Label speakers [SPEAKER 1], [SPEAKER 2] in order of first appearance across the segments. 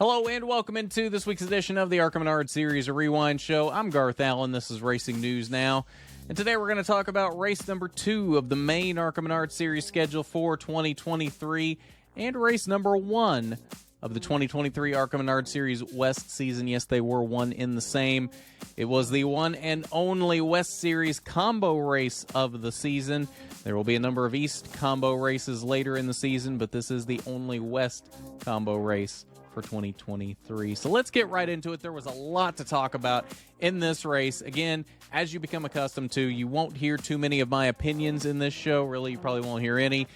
[SPEAKER 1] Hello and welcome into this week's edition of the ARCA Menard Series, a rewind show. I'm Garth Allen. This is Racing News Now. And today we're going to talk about race number 2 of the main ARCA Menard Series schedule for 2023 and race number 1 of the 2023 ARCA Menard Series West season. Yes, they were one in the same. It was the one and only West Series combo race of the season. There will be a number of East combo races later in the season, but this is the only West combo race for 2023. So let's get right into it. There was a lot to talk about in this race. Again, as you become accustomed to, you won't hear too many of my opinions in this show. Really, you probably won't hear any.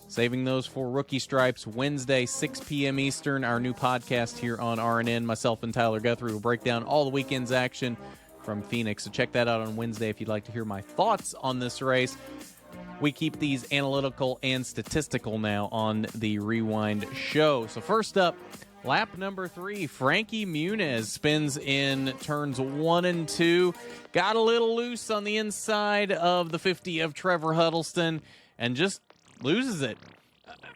[SPEAKER 1] Saving those for Rookie Stripes Wednesday, 6 p.m. Eastern, our new podcast here on RNN. Myself and Tyler Guthrie will break down all the weekend's action from Phoenix. So check that out on Wednesday if you'd like to hear my thoughts on this race. We keep these analytical and statistical now on the Rewind show. So first up, lap number 3, Frankie Muniz spins in turns 1 and 2. Got a little loose on the inside of the 50 of Trevor Huddleston and just loses it.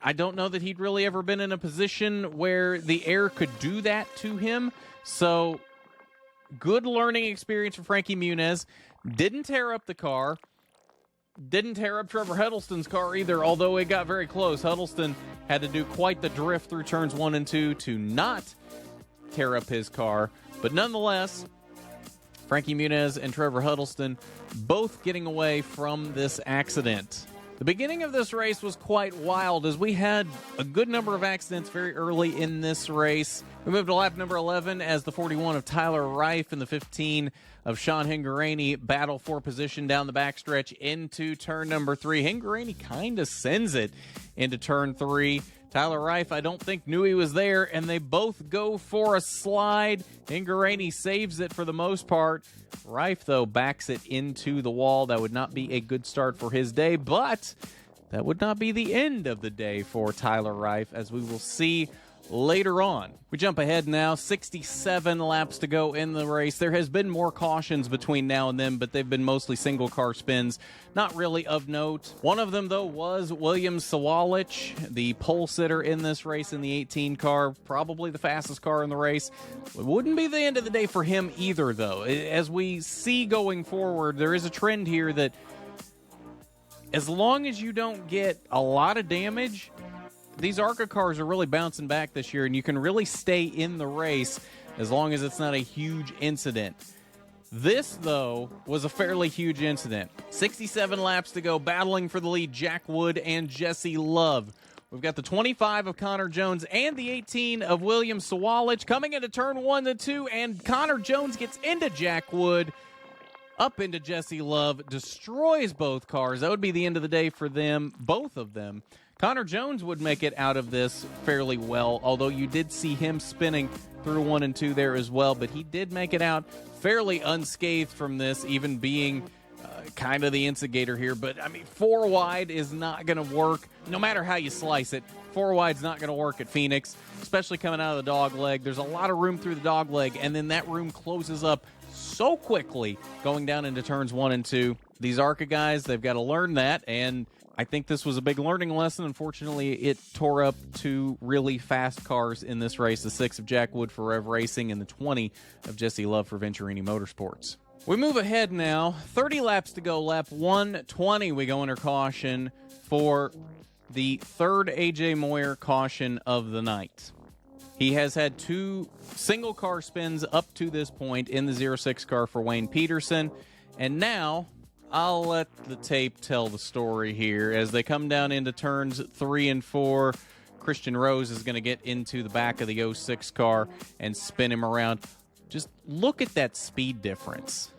[SPEAKER 1] I don't know that he'd really ever been in a position where the air could do that to him. So good learning experience for Frankie Muniz. Didn't tear up the car. Didn't tear up Trevor Huddleston's car either, although it got very close. Huddleston had to do quite the drift through turns 1 and 2 to not tear up his car. But nonetheless, Frankie Muniz and Trevor Huddleston both getting away from this accident. The beginning of this race was quite wild as we had a good number of accidents very early in this race. We moved to lap number 11 as the 41 of Tyler Reif and the 15 of Sean Hinguraney battle for position down the backstretch into turn number 3. Hinguraney kind of sends it into turn 3. Tyler Reif, I don't think, knew he was there, and they both go for a slide. Hinguraney saves it for the most part. Reif, though, backs it into the wall. That would not be a good start for his day, but that would not be the end of the day for Tyler Reif, as we will see later on. We jump ahead now, 67 laps to go in the race. There has been more cautions between now and then, but they've been mostly single car spins, not really of note. One of them, though, was William Sawalich, the pole sitter in this race in the 18 car, probably the fastest car in the race. It wouldn't be the end of the day for him either, though. As we see going forward, there is a trend here that as long as you don't get a lot of damage, these ARCA cars are really bouncing back this year, and you can really stay in the race as long as it's not a huge incident. This, though, was a fairly huge incident. 67 laps to go, battling for the lead, Jack Wood and Jesse Love. We've got the 25 of Connor Jones and the 18 of William Sawalich coming into turn 1 to 2, and Connor Jones gets into Jack Wood, up into Jesse Love, destroys both cars. That would be the end of the day for them, both of them. Connor Jones would make it out of this fairly well, although you did see him spinning through 1 and 2 there as well, but he did make it out fairly unscathed from this, even being kind of the instigator here. But, I mean, 4 wide is not going to work, no matter how you slice it. 4 wide's not going to work at Phoenix, especially coming out of the dog leg. There's a lot of room through the dog leg, and then that room closes up so quickly going down into turns 1 and 2. These ARCA guys, they've got to learn that, and I think this was a big learning lesson. Unfortunately, it tore up 2 really fast cars in this race, the 6 of Jack Wood for Rev Racing and the 20 of Jesse Love for Venturini Motorsports. We move ahead now. 30 laps to go. Lap 120, we go under caution for the 3rd A.J. Moyer caution of the night. He has had 2 single car spins up to this point in the 06 car for Wayne Peterson, and now I'll let the tape tell the story here. As they come down into turns 3 and 4, Christian Rose is going to get into the back of the 06 car and spin him around. Just look at that speed difference.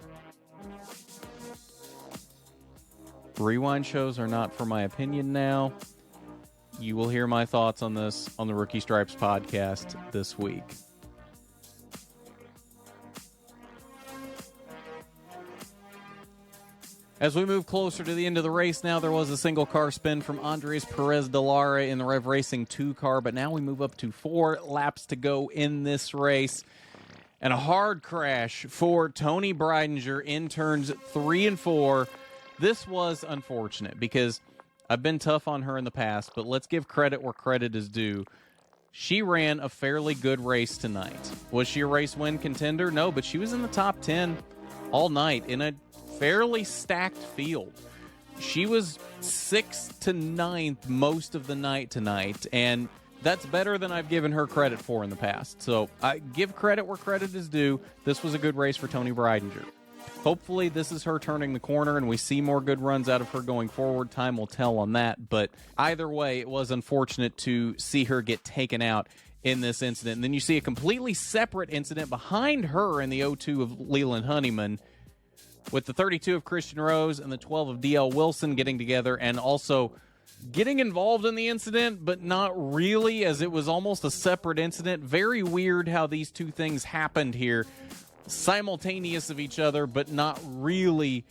[SPEAKER 1] Rewind shows are not for my opinion now. You will hear my thoughts on this on the Rookie Stripes podcast this week. As we move closer to the end of the race now, there was a single car spin from Andres Perez de Lara in the Rev Racing 2 car, but now we move up to 4 laps to go in this race. And a hard crash for Tony Breidinger in turns 3 and 4. This was unfortunate because I've been tough on her in the past, but let's give credit where credit is due. she ran a fairly good race tonight. Was she a race win contender? No, but she was in the top 10 all night in a fairly stacked field. She was 6th to 9th most of the night tonight, and that's better than I've given her credit for in the past. So I give credit where credit is due. This was a good race for Toni Breidinger. Hopefully this is her turning the corner and we see more good runs out of her going forward. Time will tell on that. But either way, it was unfortunate to see her get taken out in this incident. And then you see a completely separate incident behind her in the 02 of Leland Honeyman, with the 32 of Christian Rose and the 12 of D.L. Wilson getting together and also getting involved in the incident, but not really, as it was almost a separate incident. Very weird how these two things happened here, simultaneous of each other, but not really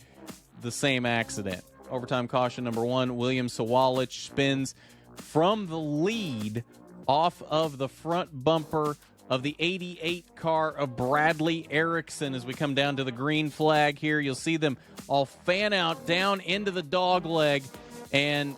[SPEAKER 1] the same accident. Overtime caution number 1, William Sawalich spins from the lead off of the front bumper of the 88 car of Bradley Erickson. As we come down to the green flag here, you'll see them all fan out down into the dog leg, and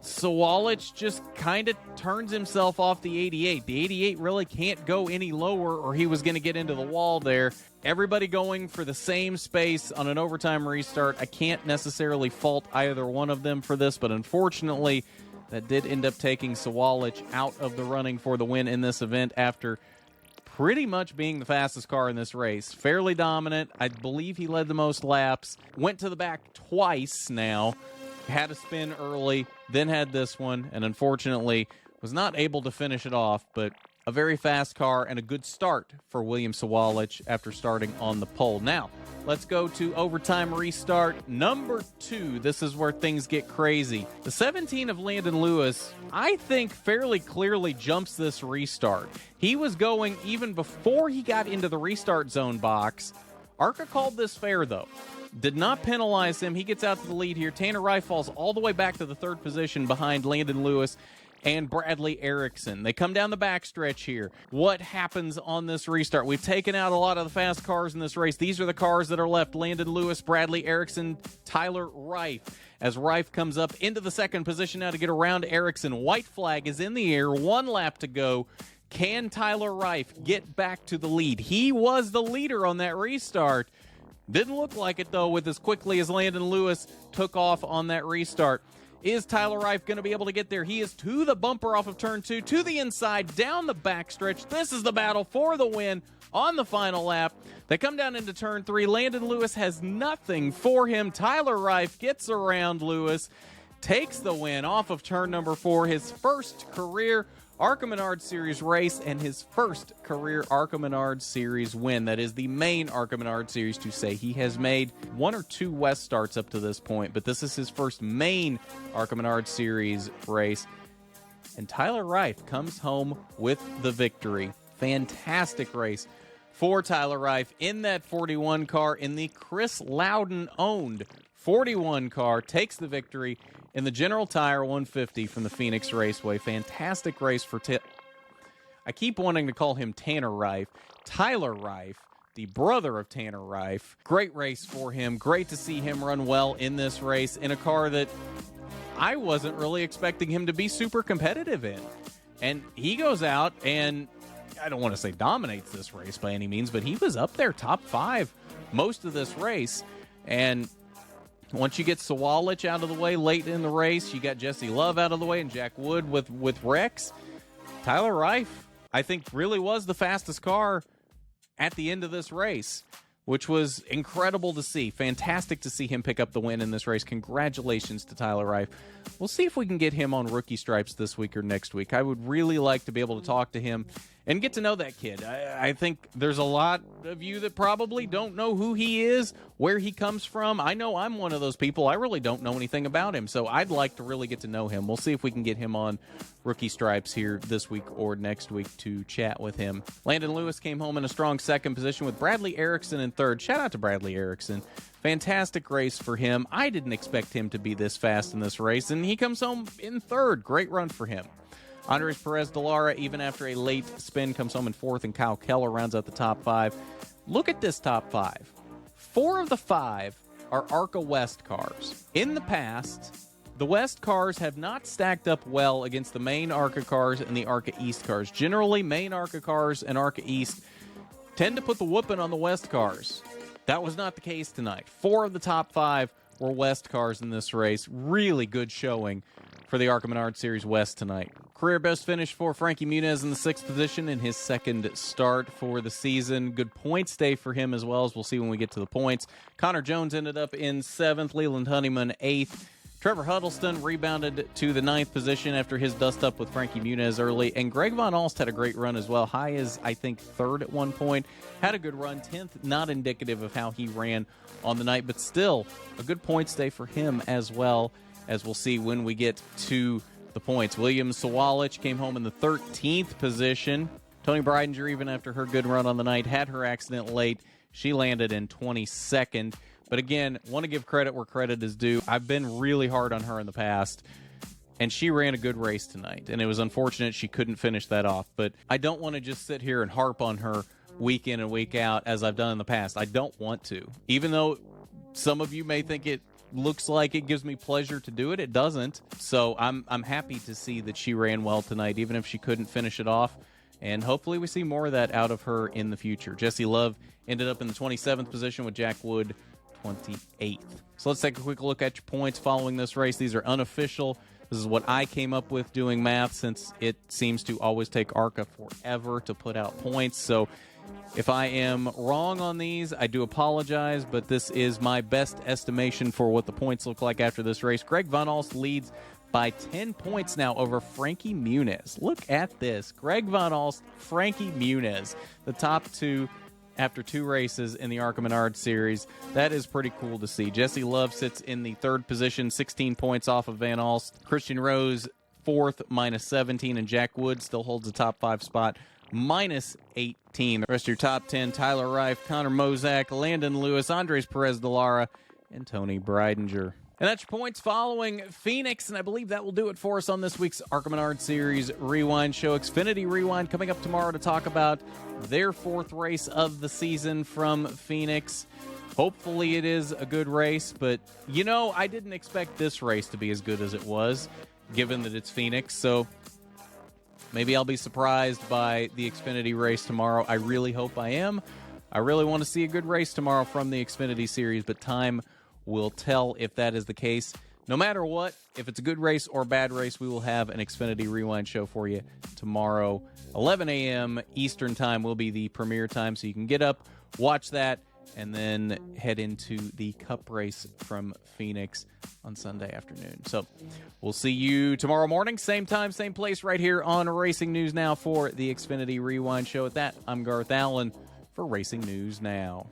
[SPEAKER 1] Sawalich just kind of turns himself off the 88. The 88 really can't go any lower or he was going to get into the wall there. Everybody going for the same space on an overtime restart. I can't necessarily fault either one of them for this, but unfortunately, that did end up taking Sawalich out of the running for the win in this event after pretty much being the fastest car in this race. Fairly dominant. I believe he led the most laps. Went to the back twice now. Had a spin early, then had this one, and unfortunately was not able to finish it off, but a very fast car and a good start for William Sawalich after starting on the pole. Now, let's go to overtime restart number 2. This is where things get crazy. The 17 of Landon Lewis, I think, fairly clearly jumps this restart. He was going even before he got into the restart zone box. ARCA called this fair, though. Did not penalize him. He gets out to the lead here. Tanner Reif falls all the way back to the 3rd position behind Landon Lewis and Bradley Erickson. They come down the backstretch here. What happens on this restart? We've taken out a lot of the fast cars in this race. These are the cars that are left. Landon Lewis, Bradley Erickson, Tyler Reif. As Reif comes up into the 2nd position now to get around Erickson. White flag is in the air. 1 lap to go. Can Tyler Reif get back to the lead? He was the leader on that restart. Didn't look like it, though, with as quickly as Landon Lewis took off on that restart. Is Tyler Reif going to be able to get there? He is to the bumper off of turn 2, to the inside, down the backstretch. This is the battle for the win on the final lap. They come down into turn 3. Landon Lewis has nothing for him. Tyler Reif gets around Lewis, takes the win off of turn number 4, his first career ARCA Menard Series race and his first career ARCA Menard Series win. That is the main ARCA Menard Series to say. He has made 1 or 2 West starts up to this point, but this is his first main ARCA Menard Series race. And Tyler Reif comes home with the victory. Fantastic race for Tyler Reif in that 41 car, in the Chris Loudon owned 41 car, takes the victory in the General Tire 150 from the Phoenix Raceway. Fantastic race for I keep wanting to call him Tanner Reif. Tyler Reif, the brother of Tanner Reif. Great race for him. Great to see him run well in this race in a car that I wasn't really expecting him to be super competitive in. And he goes out and, I don't want to say dominates this race by any means, but he was up there top 5 most of this race. And once you get Sawalich out of the way late in the race, you got Jesse Love out of the way and Jack Wood with Rex. Tyler Reif, I think, really was the fastest car at the end of this race, which was incredible to see. Fantastic to see him pick up the win in this race. Congratulations to Tyler Reif. We'll see if we can get him on rookie stripes this week or next week. I would really like to be able to talk to him and get to know that kid. I think there's a lot of you that probably don't know who he is, where he comes from. I know I'm one of those people. I really don't know anything about him, so I'd like to really get to know him. We'll see if we can get him on rookie stripes here this week or next week to chat with him. Landon Lewis came home in a strong 2nd position with Bradley Erickson in 3rd. Shout out to Bradley Erickson. Fantastic race for him. I didn't expect him to be this fast in this race, and he comes home in 3rd. Great run for him. Andres Perez de Lara, even after a late spin, comes home in 4th, and Kyle Keller rounds out the top 5. Look at this top 5. 4 of the 5 are ARCA West cars. In the past, the West cars have not stacked up well against the main ARCA cars and the ARCA East cars. Generally, main ARCA cars and ARCA East tend to put the whooping on the West cars. That was not the case tonight. 4 of the top 5 were West cars in this race. Really good showing for the ARCA Menard Series West tonight. Career best finish for Frankie Muniz in the 6th position in his 2nd start for the season. Good points day for him as well, as we'll see when we get to the points. Connor Jones ended up in 7th, Leland Honeyman 8th. Trevor Huddleston rebounded to the 9th position after his dust-up with Frankie Muniz early. And Greg Von Alst had a great run as well. High as, I think, 3rd at one point. Had a good run. 10th, not indicative of how he ran on the night, but still a good points day for him as well, as we'll see when we get to the points. William Sawalich came home in the 13th position. Tony Breidinger, even after her good run on the night, had her accident late. She landed in 22nd. But again, want to give credit where credit is due. I've been really hard on her in the past, and she ran a good race tonight. And it was unfortunate she couldn't finish that off. But I don't want to just sit here and harp on her week in and week out as I've done in the past. I don't want to. Even though some of you may think it looks like it gives me pleasure to do it, it doesn't. So I'm happy to see that she ran well tonight, even if she couldn't finish it off. And hopefully we see more of that out of her in the future. Jesse Love ended up in the 27th position with Jack Wood 28th. So let's take a quick look at your points following this race. These are unofficial. This is what I came up with doing math, since it seems to always take ARCA forever to put out points. So if I am wrong on these, I do apologize, but this is my best estimation for what the points look like after this race. Greg Von Alst leads by 10 points now over Frankie Muniz. Look at this. Greg Von Alst, Frankie Muniz, the top 2 after 2 races in the ARCA Menard Series. That is pretty cool to see. Jesse Love sits in the 3rd position, 16 points off of Van Alst. Christian Rose, 4th, minus 17, and Jack Wood still holds the top 5 spot, minus 18. The rest of your top 10, Tyler Reif, Connor Mozak, Landon Lewis, Andres Perez de Lara, and Tony Breidinger. And that's your points following Phoenix, and I believe that will do it for us on this week's ARCA Menard Series Rewind Show. Xfinity Rewind coming up tomorrow to talk about their 4th race of the season from Phoenix. Hopefully it is a good race, but, you know, I didn't expect this race to be as good as it was, given that it's Phoenix, so maybe I'll be surprised by the Xfinity race tomorrow. I really hope I am. I really want to see a good race tomorrow from the Xfinity Series, but time will tell if that is the case. No matter what, if it's a good race or a bad race, we will have an Xfinity Rewind show for you tomorrow. 11 a.m. Eastern Time will be the premiere time, so you can get up, watch that, and then head into the Cup race from Phoenix on Sunday afternoon. So we'll see you tomorrow morning, same time, same place, right here on Racing News Now for the Xfinity Rewind show. At that, I'm Garth Allen for Racing News Now.